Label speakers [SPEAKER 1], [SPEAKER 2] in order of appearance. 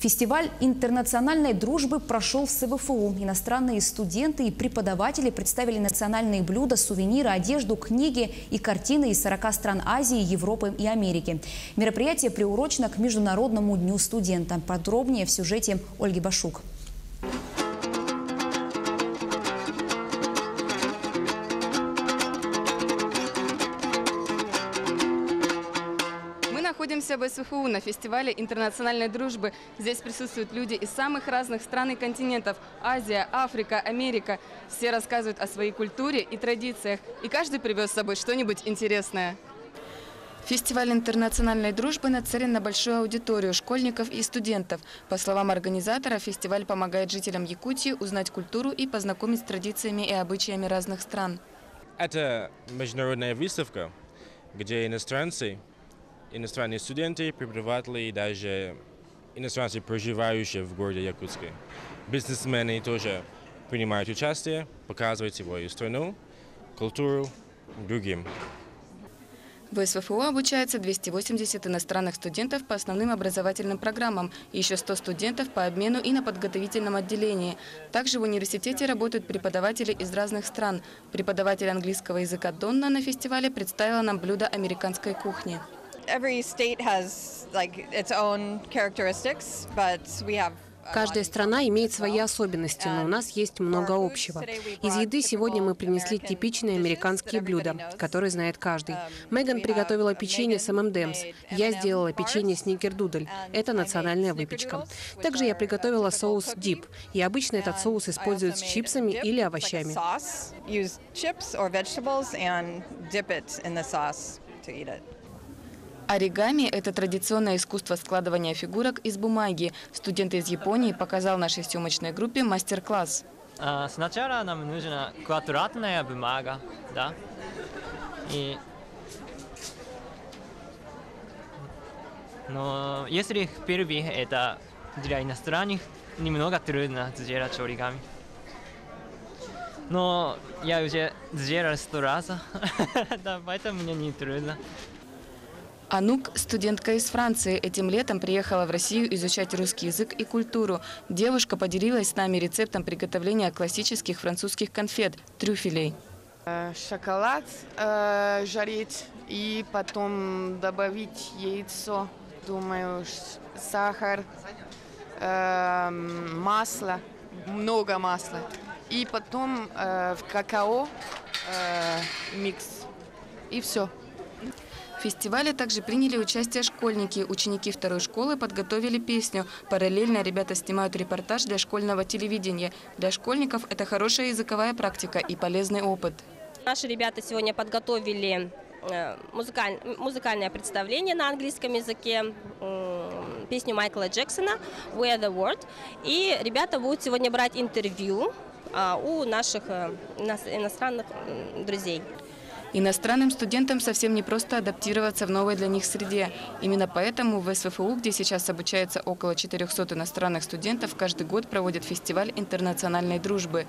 [SPEAKER 1] Фестиваль интернациональной дружбы прошел в СВФУ. Иностранные студенты и преподаватели представили национальные блюда, сувениры, одежду, книги и картины из 40 стран Азии, Европы и Америки. Мероприятие приурочено к Международному дню студента. Подробнее в сюжете Ольги Башук.
[SPEAKER 2] Мы находимся в СВФУ на фестивале интернациональной дружбы. Здесь присутствуют люди из самых разных стран и континентов – Азия, Африка, Америка. Все рассказывают о своей культуре и традициях, и каждый привез с собой что-нибудь интересное. Фестиваль интернациональной дружбы нацелен на большую аудиторию школьников и студентов. По словам организатора, фестиваль помогает жителям Якутии узнать культуру и познакомить с традициями и обычаями разных стран.
[SPEAKER 3] Это международная выставка, где иностранные студенты, преподаватели и даже иностранцы, проживающие в городе Якутске. Бизнесмены тоже принимают участие, показывают свою страну, культуру другим.
[SPEAKER 2] В СВФУ обучается 280 иностранных студентов по основным образовательным программам и еще 100 студентов по обмену и на подготовительном отделении. Также в университете работают преподаватели из разных стран. Преподаватель английского языка Донна на фестивале представила нам блюда американской кухни.
[SPEAKER 4] Каждая страна имеет свои особенности, но у нас есть много общего. Из еды сегодня мы принесли типичные американские блюда, которые знает каждый. Меган приготовила печенье с ММДМС. Я сделала печенье сникердудль. Это национальная выпечка. Также я приготовила соус дип. И обычно этот соус используют с чипсами или овощами.
[SPEAKER 2] Оригами – это традиционное искусство складывания фигурок из бумаги. Студент из Японии показал нашей съемочной группе мастер-класс.
[SPEAKER 5] Сначала нам нужна квадратная бумага, да? Но если впервые это для иностранных, немного трудно сделать оригами. Но я уже сделал 100 раз, да, поэтому мне не трудно.
[SPEAKER 2] Анук, студентка из Франции, этим летом приехала в Россию изучать русский язык и культуру. Девушка поделилась с нами рецептом приготовления классических французских конфет – трюфелей.
[SPEAKER 6] Шоколад жарить и потом добавить яйцо, думаю, сахар, масло, много масла. И потом в какао микс. И все.
[SPEAKER 2] В фестивале также приняли участие школьники. Ученики второй школы подготовили песню. Параллельно ребята снимают репортаж для школьного телевидения. Для школьников это хорошая языковая практика и полезный опыт.
[SPEAKER 7] Наши ребята сегодня подготовили музыкальное представление на английском языке, песню Майкла Джексона «We're the World». И ребята будут сегодня брать интервью у наших иностранных друзей.
[SPEAKER 2] Иностранным студентам совсем непросто адаптироваться в новой для них среде. Именно поэтому в СВФУ, где сейчас обучается около 400 иностранных студентов, каждый год проводят фестиваль интернациональной дружбы.